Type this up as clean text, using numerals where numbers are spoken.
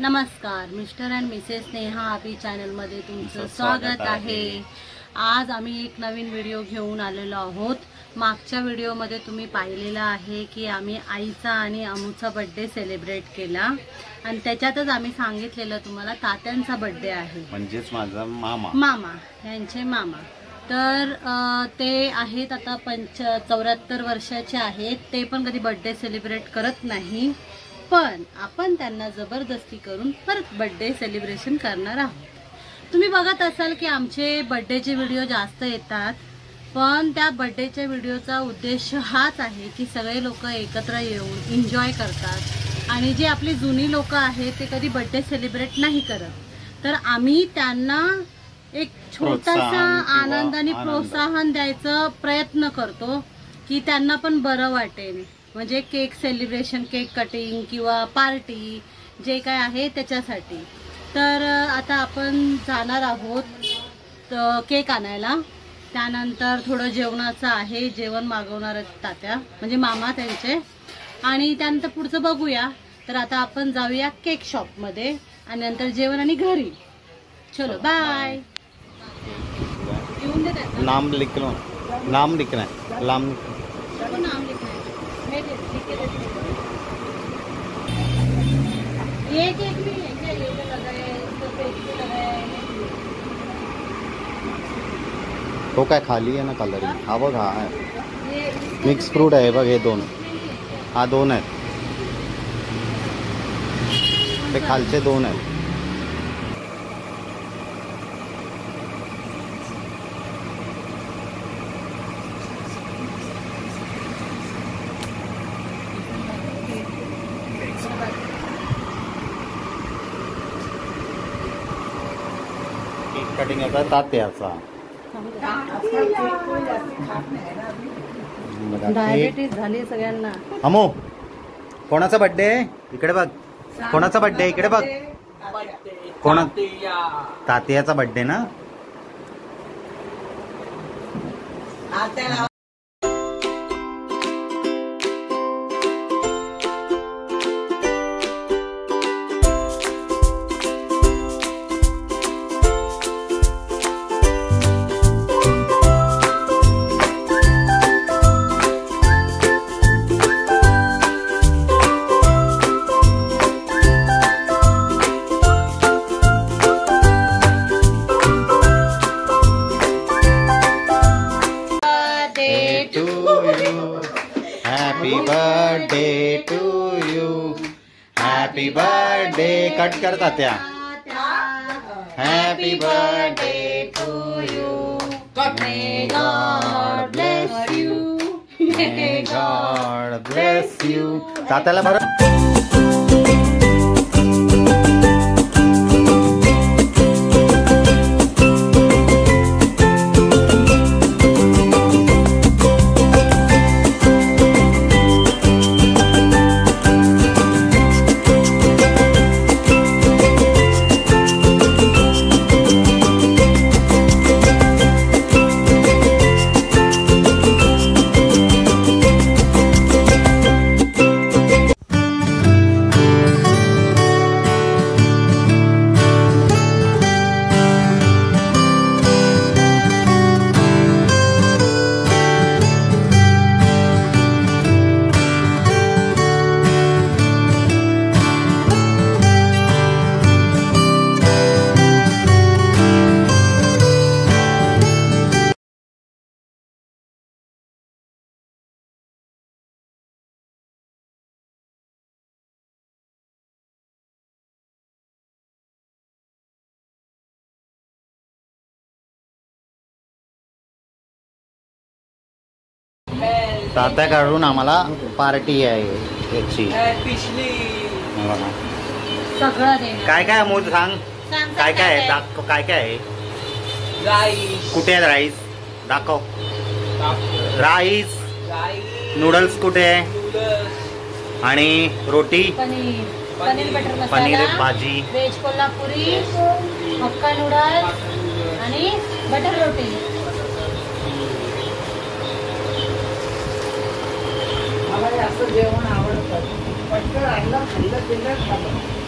नमस्कार, mister and Mrs Neha अभी चॅनलमध्ये तुमचं स्वागत आहे। आज आम्ही एक नवीन व्हिडिओ घेऊन आलेलो आहोत। मागच्या व्हिडिओमध्ये तुम्ही पाहिलेला आहे की आम्ही आईचा आणि अमुचा बर्थडे सेलिब्रेट केला आणि त्याच्यातच आम्ही सांगितलेलं तुम्हाला तात्यांचा बर्थडे आहे, म्हणजेच माझा मामा यांचे मामा। तर ते आहेत आता 74 वर्षाचे आहेत। ते पण कधी बर्थडे सेलिब्रेट करत नाही, पण आपण त्यांना जबरदस्ती करून परत बर्थडे सेलिब्रेशन करणार आहोत। तुम्ही बघत असाल की आमचे बर्थडेचे व्हिडिओ जास्त येतात, पण त्या बर्थडेच्या व्हिडिओचा उद्देश हाच आहे की सगळे लोक एकत्र येऊन एन्जॉय करतात आणि जे आपली जुनी लोक आहेत ते कधी बर्थडे सेलिब्रेट नाही करत, तर आम्ही त्यांना एक छोटासा आनंदाने प्रोत्साहन द्यायचा प्रयत्न करतो की त्यांना पण बरं वाटेल। म्हणजे केक सेलिब्रेशन, केक कटिंग किंवा पार्टी जे काय आहे त्याच्यासाठी। तर आता आपण जाणार आहोत केक आणायला, त्यानंतर थोडं जेवणाचं आहे, जेवण मागवणार आहेत तात्या म्हणजे मामा त्यांचे, आणि त्यानंतर पुढचं बघूया। तर आता आपण जाऊया केक शॉप मध्ये आणि नंतर जेवण आणि घरी। चलो बाय। नाम लिख लो, नाम लिखना है, नाम लिखना है। ये केक भी है क्या? ये तो लगा है, इसको पेज पे लगा है। तो काय खाली आहे ना कलरिंग? हा बघ, हा मिक्स फ्रूट आहे बघ, हे दोन, हा दोन आहेत, ते खालचे दोन आहेत। कटिंग आता तात्याचा, डायबिटीज झाली सगळ्यांना। अमो, कोणाचा बर्थडे? इकडे बघ, कोणाचा बर्थडे? इकडे बघ, कोणा? तात्याचा बर्थडे ना। Happy birthday to you, happy birthday, cut कर तात्या। Happy birthday to you, may God bless you, may God bless you। तात्याला बरं तात्या काढून आम्हाला पार्टी आहे याची। काय काय अमोल सांग, काय काय आहे? दाखव, काय काय आहे? राईस कुठे आहे? राईस दाखव, राईस, नूडल्स कुठे आहे? आणि रोटी, पनीर भाजी, व्हेज कोल्हापुरी, हक्का नूडल्स आणि बटर रोटी। जेवण आवडतं, पटकन आणलं, खाल्लं, पिल्लं, खाल्लं।